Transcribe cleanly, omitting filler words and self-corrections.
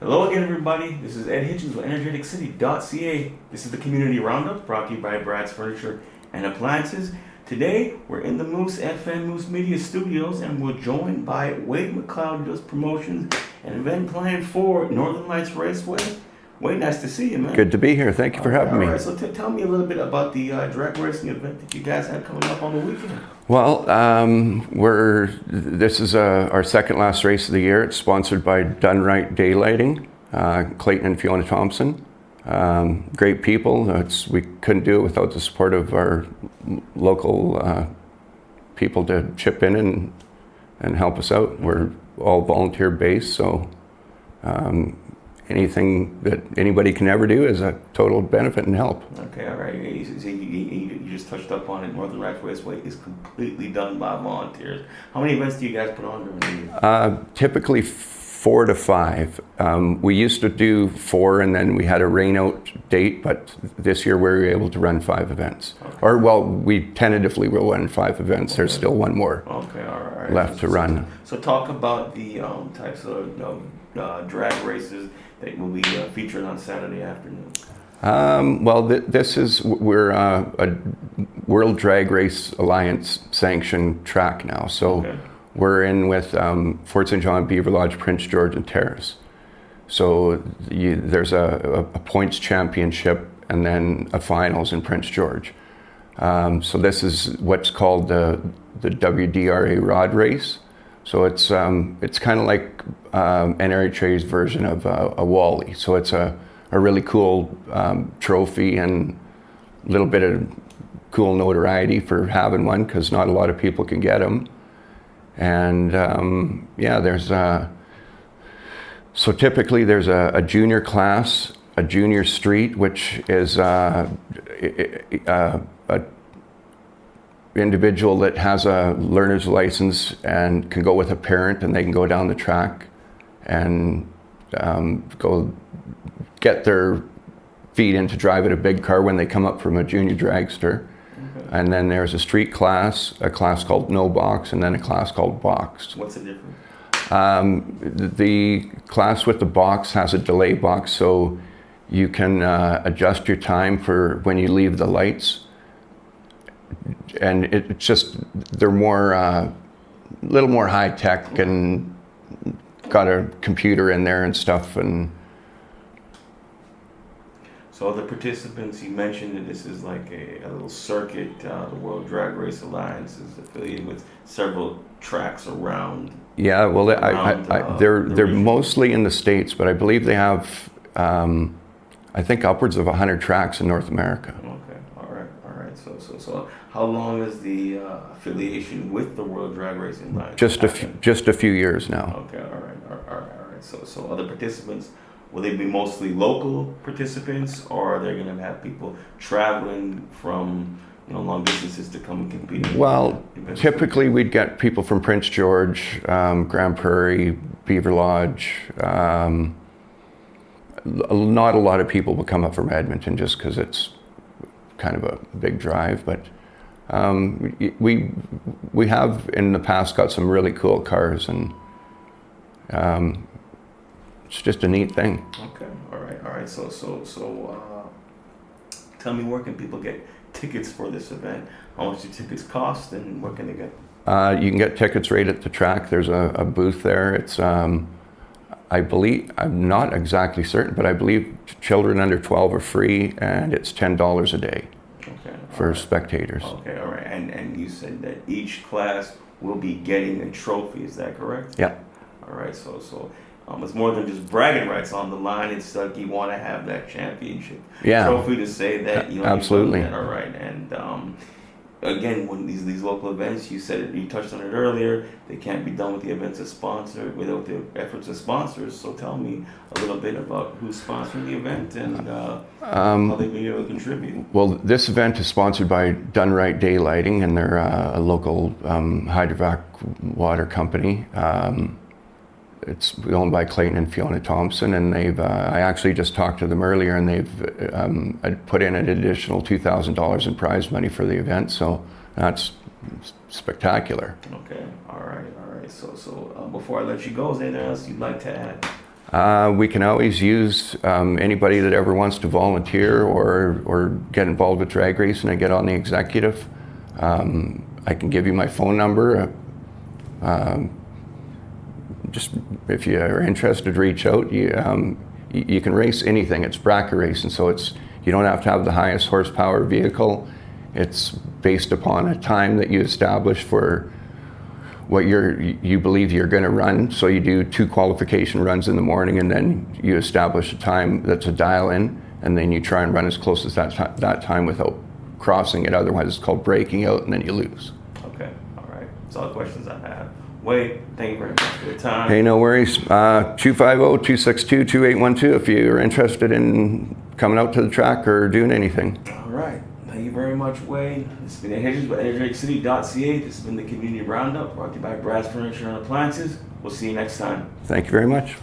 Hello again, everybody. This is Ed Hitchens with EnergeticCity.ca. This is the Community Roundup brought to you by Brad's Furniture and Appliances. Today, we're in the Moose FM Moose Media Studios, and we're joined by Wade Mcleod, who does promotions and event plan for Northern Lights Raceway. Wade, nice to see you, man. Good to be here. Thank you for having me. All right, so tell me a little bit about the drag racing event that you guys have coming up on the weekend. Well, this is our second last race of the year. It's sponsored by Done Right Daylighting, Clayton and Fiona Thompson. Great people. We couldn't do it without the support of our local people to chip in and help us out. We're all volunteer based, so anything that anybody can ever do is a total benefit and help. Okay, all right. You just touched up on it. Northern Lights Raceway is completely done by volunteers. How many events do you guys put on during the year? Typically 4 to 5. We used to do 4 and then we had a rain out date, but this year we were able to run 5 events. Okay. We tentatively will run 5 events. Okay. There's still one more left to run. So talk about the types of drag races that will be featured on Saturday afternoon. We're a World Drag Race Alliance sanctioned track now. So we're in with Fort St. John, Beaver Lodge, Prince George, and Terrace. So there's a points championship and then a finals in Prince George. So this is what's called the WDRA rod race. So it's kind of like NRHA's version of a Wally. So it's a really cool trophy and a little bit of cool notoriety for having one, because not a lot of people can get them. And so typically there's a junior class, a junior street, which is a individual that has a learner's license and can go with a parent, and they can go down the track and go get their feet into driving a big car when they come up from a junior dragster. Okay. And then there's a street class, a class called no box, and then a class called box. What's the difference? The class with the box has a delay box, so you can adjust your time for when you leave the lights. And it's just, they're a little more high tech and got a computer in there and stuff. And so the participants, you mentioned that this is like a little circuit. The World Drag Race Alliance is affiliated with several tracks around. Yeah, well, they're mostly in the States, but I believe they have, I think, upwards of 100 tracks in North America. Okay, all right. So how long is the affiliation with the World Drag Racing Alliance? Just a few years now. Okay, all right. So other participants, will they be mostly local participants, or are they going to have people traveling from long distances to come and compete? Well, typically we'd get people from Prince George, Grand Prairie, Beaver Lodge. Not a lot of people will come up from Edmonton just because it's kind of a big drive, but we have in the past got some really cool cars, and it's just a neat thing. Okay, all right. So tell me, where can people get tickets for this event? How much do tickets cost, and what can they get? You can get tickets right at the track. There's a booth there. It's I believe, I'm not exactly certain, but I believe children under 12 are free, and it's $10 a day for spectators. Okay, all right. And you said that each class will be getting a trophy, is that correct? Yeah. All right, so it's more than just bragging rights on the line. It's like you want to have that championship trophy to say that absolutely. All right, and again, when these local events, you said it, you touched on it earlier, they can't be done with the events as sponsored without the efforts of sponsors. So tell me a little bit about who's sponsoring the event and how they be able to contribute. Well, this event is sponsored by Done Right Daylighting, and they're a local hydrovac water company. It's owned by Clayton and Fiona Thompson, and they've. I actually just talked to them earlier, and they've put in an additional $2,000 in prize money for the event. So that's spectacular. Okay, all right. So before I let you go, is there anything else you'd like to add? We can always use anybody that ever wants to volunteer or get involved with drag racing and get on the executive. I can give you my phone number. Just if you are interested, reach out. You can race anything. It's bracket racing, so you don't have to have the highest horsepower vehicle. It's based upon a time that you establish for what you believe you're going to run. So you do 2 qualification runs in the morning, and then you establish a time that's a dial in, and then you try and run as close as that time without crossing it. Otherwise, it's called breaking out, and then you lose. Okay, all right. That's all the questions I have. Wade, thank you very much for your time. Hey, no worries. 250-262-2812 if you're interested in coming out to the track or doing anything. All right. Thank you very much, Wade. This has been Ed Hitchens with EnergeticCity.ca. This has been the Community Roundup brought to you by Brad's Furniture and Appliances. We'll see you next time. Thank you very much.